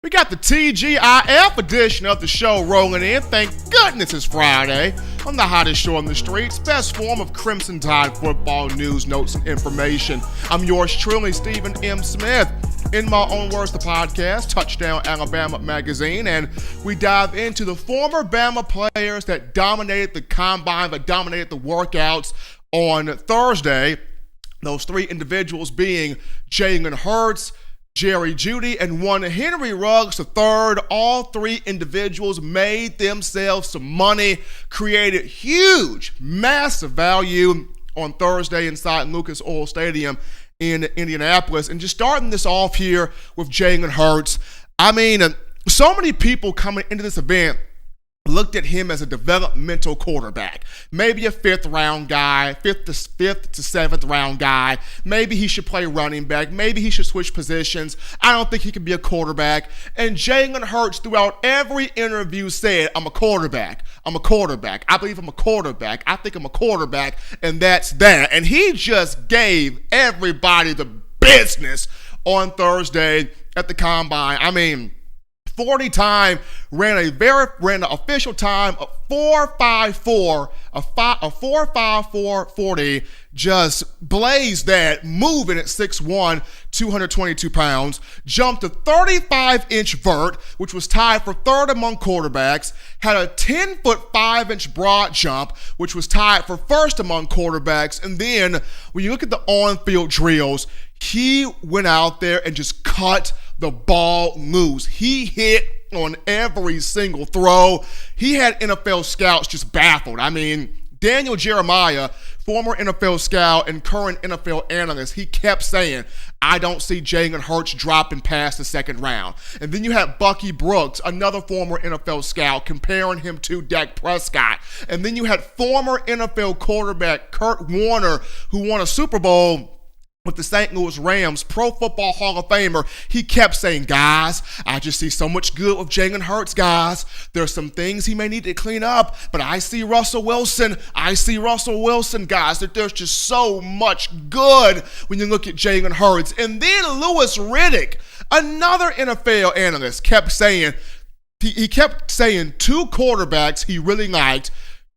We got the TGIF edition of the show rolling in. Thank goodness it's Friday. On the hottest show on the streets, best form of Crimson Tide football news, notes, and information. I'm yours truly, Stephen M. Smith. In my own words, the podcast, Touchdown Alabama Magazine, and we dive into the former Bama players that dominated the combine, that dominated the workouts on Thursday. Those three individuals being Jalen Hurts, Jeudy, and one Henry Ruggs III. All three individuals made themselves some money, created huge, massive value on Thursday inside Lucas Oil Stadium in Indianapolis. And just starting this off here with Jalen Hurts, I mean, so many people coming into this event looked at him as a developmental quarterback, maybe a fifth round guy, fifth to seventh round guy. Maybe he should play running back. Maybe he should switch positions. I don't think he can be a quarterback. And Jalen Hurts throughout every interview said, I'm a quarterback. I'm a quarterback. I believe I'm a quarterback. I think I'm a quarterback. And that's that. And he just gave everybody the business on Thursday at the combine. I mean, 40 time, ran the official time of 4.54, a 4.54 40, just blazed that, moving at 6'1", 222 pounds, jumped a 35-inch vert, which was tied for third among quarterbacks, had a 10-foot 5-inch broad jump, which was tied for first among quarterbacks, and then when you look at the on-field drills, he went out there and just cut the ball loose. He hit on every single throw. He had NFL scouts just baffled. I mean, Daniel Jeremiah, former NFL scout and current NFL analyst, he kept saying, I don't see Jalen Hurts dropping past the second round. And then you had Bucky Brooks, another former NFL scout, comparing him to Dak Prescott. And then you had former NFL quarterback Kurt Warner, who won a Super Bowl with the St. Louis Rams, Pro Football Hall of Famer. He kept saying, guys, I just see so much good with Jalen Hurts, guys. There's some things he may need to clean up, but I see Russell Wilson, guys, that there's just so much good when you look at Jalen Hurts. And then Louis Riddick, another NFL analyst, kept saying, he kept saying two quarterbacks he really liked,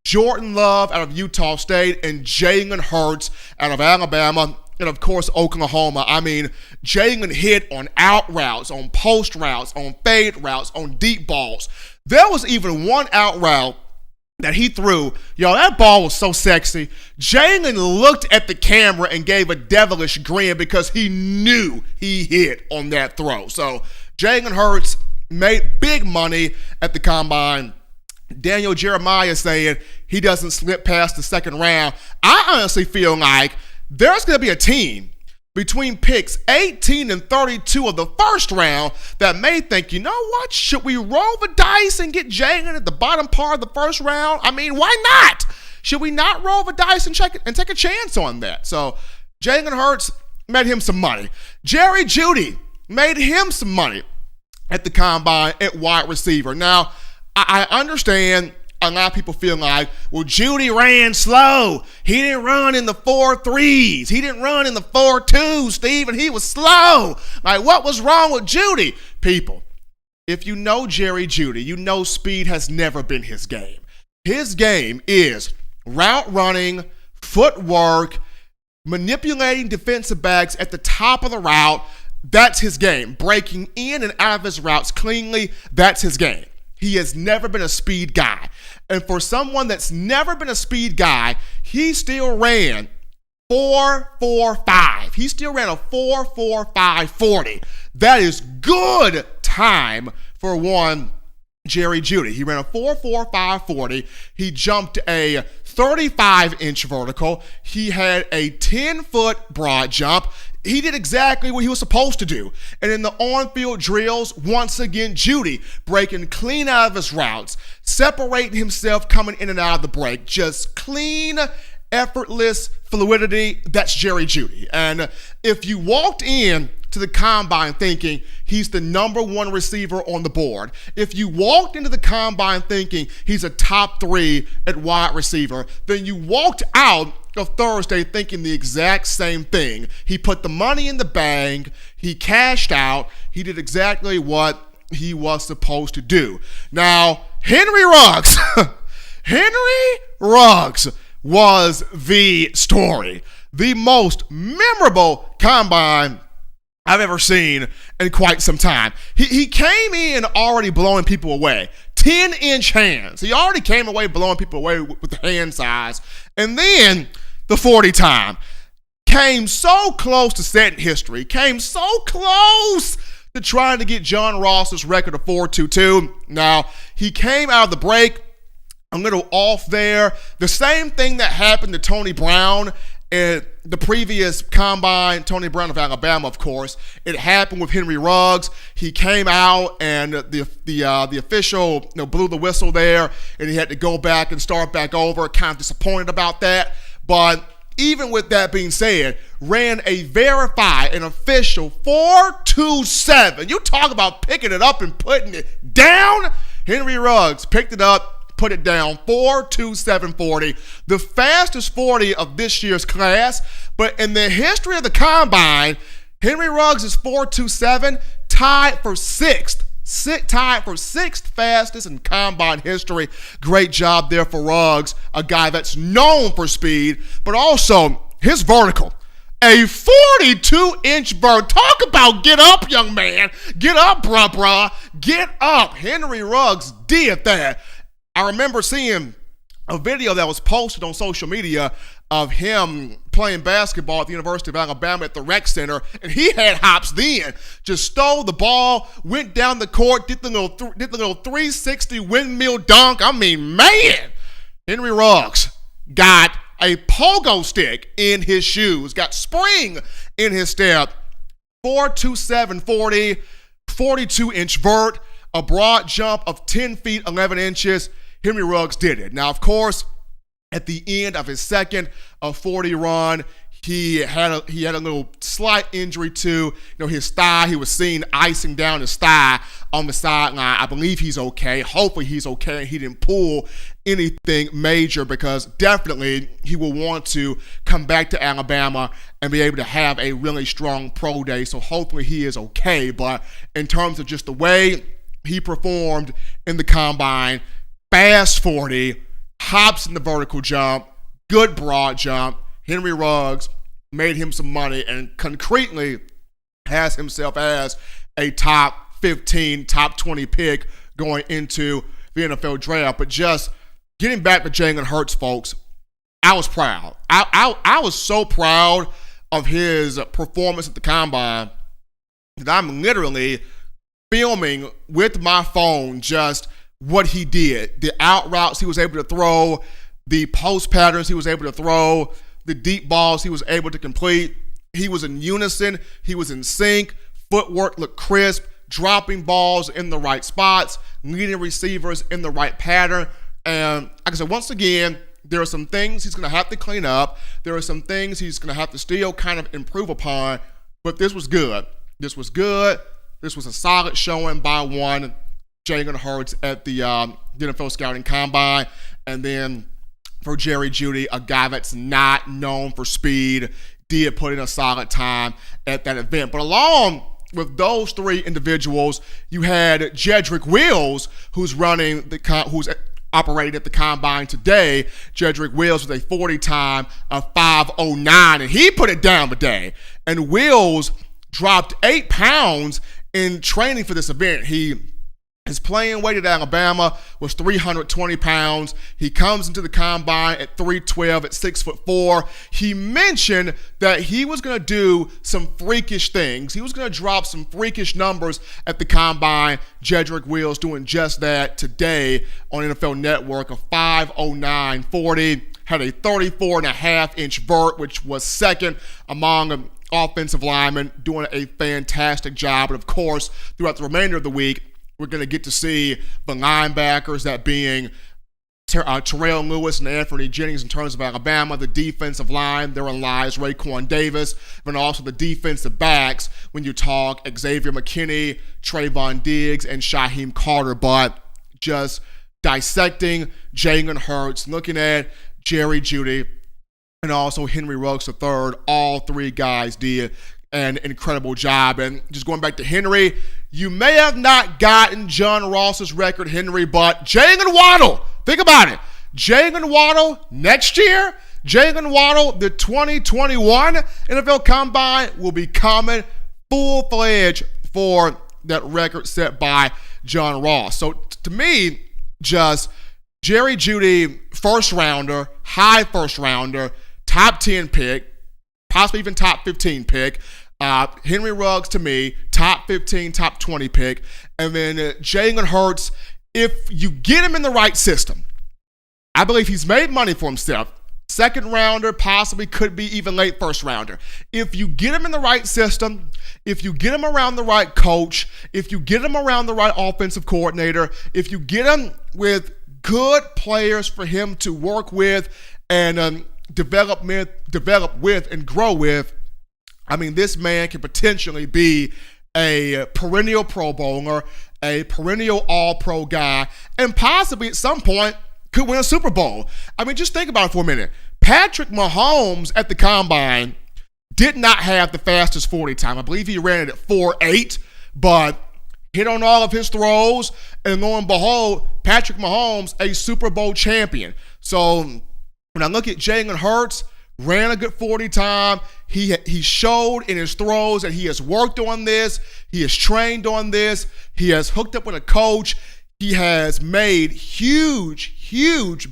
Jordan Love out of Utah State and Jalen Hurts out of Alabama, and of course, Oklahoma. I mean, Jalen hit on out routes, on post routes, on fade routes, on deep balls. There was even one out route that he threw. Yo, that ball was so sexy. Jalen looked at the camera and gave a devilish grin because he knew he hit on that throw. So, Jalen Hurts made big money at the combine. Daniel Jeremiah saying he doesn't slip past the second round. I honestly feel like there's going to be a team between picks 18 and 32 of the first round that may think, you know what, should we roll the dice and get Jalen at the bottom part of the first round? I mean, why not? Should we not roll the dice and take a chance on that? So Jalen Hurts made him some money. Jeudy made him some money at the combine at wide receiver. Now, I understand a lot of people feel like, well, Jeudy ran slow. He didn't run in the 4.3s. He didn't run in the 4.2s, Steve, and he was slow. Like, what was wrong with Jeudy? People, if you know Jeudy, you know speed has never been his game. His game is route running, footwork, manipulating defensive backs at the top of the route. That's his game. Breaking in and out of his routes cleanly, that's his game. He has never been a speed guy. And for someone that's never been a speed guy, he still ran 4.45. He still ran a 4.45 40. That is good time for one Jeudy. He ran a 4.45 40. He jumped a 35-inch vertical. He had a 10-foot broad jump. He did exactly what he was supposed to do. And in the on-field drills, once again, Jeudy breaking clean out of his routes, separating himself coming in and out of the break. Just clean, effortless fluidity. That's Jeudy. And if you walked in to the combine thinking he's the number one receiver on the board, if you walked into the combine thinking he's a top 3 at wide receiver, then you walked out of Thursday thinking the exact same thing. He put the money in the bank. He cashed out. He did exactly what he was supposed to do. Now, Henry Ruggs, Henry Ruggs was the story. The most memorable combine I've ever seen in quite some time. He came in already blowing people away. 10-inch hands. He already came away blowing people away with the hand size. And then the 40 time. Came so close to setting history. Came so close to trying to get John Ross's record of 4.22. Now, he came out of the break a little off there. The same thing that happened to Tony Brown in the previous combine, Tony Brown of Alabama, of course. It happened with Henry Ruggs. He came out and the official blew the whistle there, and he had to go back and start back over. Kind of disappointed about that. But even with that being said, ran a verified and official 4.27. You talk about picking it up and putting it down. Henry Ruggs picked it up, put it down, 4.2740, the fastest 40 of this year's class. But in the history of the combine, Henry Ruggs is 4.27, tied for sixth fastest in combine history. Great job there for Ruggs, a guy that's known for speed, but also his vertical. A 42-inch vert. Talk about get up, young man. Get up, bruh. Get up. Henry Ruggs did that. I remember seeing a video that was posted on social media of him playing basketball at the University of Alabama at the rec center, and he had hops then. Just stole the ball, went down the court, did the little 360 windmill dunk. I mean, man, Henry Ruggs got a pogo stick in his shoes, got spring in his step. 4.2740, 42-inch vert, a broad jump of 10 feet 11 inches. Henry Ruggs did it. Now, of course, at the end of his second 40 run, he had a little slight injury to his thigh. He was seen icing down his thigh on the sideline. I believe he's okay. Hopefully he's okay and he didn't pull anything major, because definitely he will want to come back to Alabama and be able to have a really strong pro day. So hopefully he is okay. But in terms of just the way he performed in the combine, fast 40, hops in the vertical jump, good broad jump. Henry Ruggs made him some money and concretely has himself as a top 15, top 20 pick going into the NFL draft. But just getting back to Jalen Hurts, folks, I was proud. I was so proud of his performance at the combine that I'm literally filming with my phone just what he did, the out routes he was able to throw, the post patterns he was able to throw, the deep balls he was able to complete. He was in unison. He was in sync. Footwork looked crisp, dropping balls in the right spots, leading receivers in the right pattern. And like I said, once again, there are some things he's going to have to clean up. There are some things he's going to have to still kind of improve upon. But this was good. This was good. This was a solid showing by one Jalen Hurts at the NFL Scouting Combine. And then for Jerry Jeudy, a guy that's not known for speed, did put in a solid time at that event. But along with those three individuals, you had Jedrick Wills, who's operating at the combine today. Jedrick Wills with a 40 time of 5.09, and he put it down today. And Wills dropped 8 pounds in training for this event. His playing weight at Alabama was 320 pounds. He comes into the combine at 312 at 6'4". He mentioned that he was going to do some freakish things. He was going to drop some freakish numbers at the combine. Jedrick Wills doing just that today on NFL Network, a 5.0940. Had a 34.5-inch vert, which was second among offensive linemen, doing a fantastic job. And of course, throughout the remainder of the week, we're going to get to see the linebackers, that being Terrell Lewis and Anthony Jennings in terms of Alabama, the defensive line, therein lies Raekwon Davis, and also the defensive backs when you talk Xavier McKinney, Trayvon Diggs, and Shaheem Carter. But just dissecting Jalen Hurts, looking at Jerry Jeudy, and also Henry Ruggs III, all three guys did an incredible job. And just going back to Henry, you may have not gotten John Ross's record, Henry, but Jalen Waddle, think about it. Jalen Waddle next year, Jalen Waddle, the 2021 NFL Combine will be coming full-fledged for that record set by John Ross. So to me, just Jerry Jeudy, first rounder, high first rounder, top 10 pick, possibly even top 15 pick. Henry Ruggs, to me, top 15, top 20 pick. And then Jalen Hurts, if you get him in the right system, I believe he's made money for himself. Second rounder, possibly could be even late first rounder. If you get him in the right system, if you get him around the right coach, if you get him around the right offensive coordinator, if you get him with good players for him to work with and develop with and grow with, I mean, this man can potentially be a perennial Pro Bowler, a perennial All-Pro guy, and possibly at some point could win a Super Bowl. I mean, just think about it for a minute. Patrick Mahomes at the Combine did not have the fastest 40 time. I believe he ran it at 4.8, but hit on all of his throws, and lo and behold, Patrick Mahomes, a Super Bowl champion. So when I look at Jalen Hurts, ran a good 40 time. He showed in his throws that he has worked on this. He has trained on this. He has hooked up with a coach. He has made huge,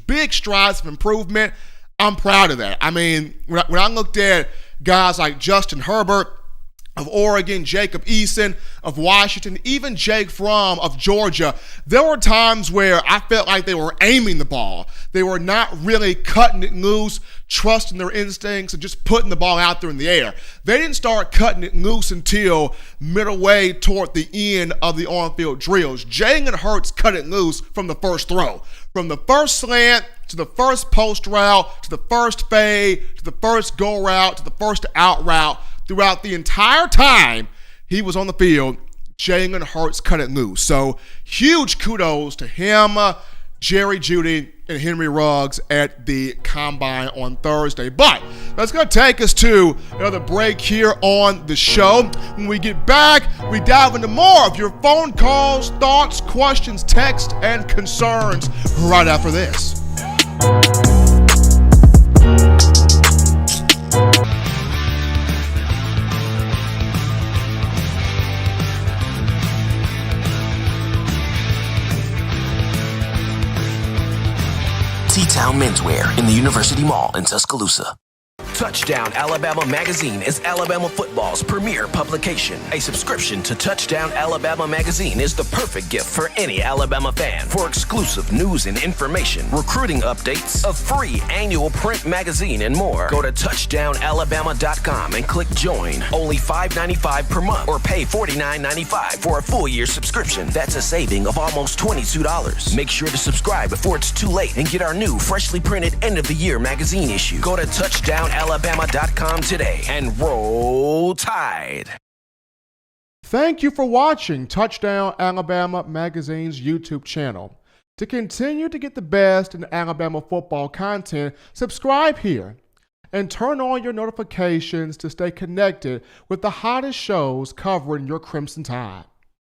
big strides of improvement. I'm proud of that. I mean, when I looked at guys like Justin Herbert of Oregon, Jacob Eason of Washington, even Jake Fromm of Georgia, there were times where I felt like they were aiming the ball. They were not really cutting it loose, trusting their instincts, and just putting the ball out there in the air. They didn't start cutting it loose until middle way toward the end of the on-field drills. Jalen Hurts cut it loose from the first throw. From the first slant to the first post route to the first fade to the first go route to the first out route, throughout the entire time he was on the field, Jalen Hurts cut it loose. So huge kudos to him, Jerry Jeudy, and Henry Ruggs at the Combine on Thursday. But that's going to take us to another break here on the show. When we get back, we dive into more of your phone calls, thoughts, questions, texts, and concerns right after this. T-Town Menswear in the University Mall in Tuscaloosa. Touchdown Alabama Magazine is Alabama football's premier publication. A subscription to Touchdown Alabama Magazine is the perfect gift for any Alabama fan. For exclusive news and information, recruiting updates, a free annual print magazine, and more, go to touchdownalabama.com and click join. Only $5.95 per month or pay $49.95 for a full year subscription. That's a saving of almost $22. Make sure to subscribe before it's too late and get our new freshly printed end of the year magazine issue. Go to touchdownalabama.com today and roll Tide. Thank you for watching Touchdown Alabama Magazine's YouTube channel. To continue to get the best in Alabama football content, subscribe here and turn on your notifications to stay connected with the hottest shows covering your Crimson Tide.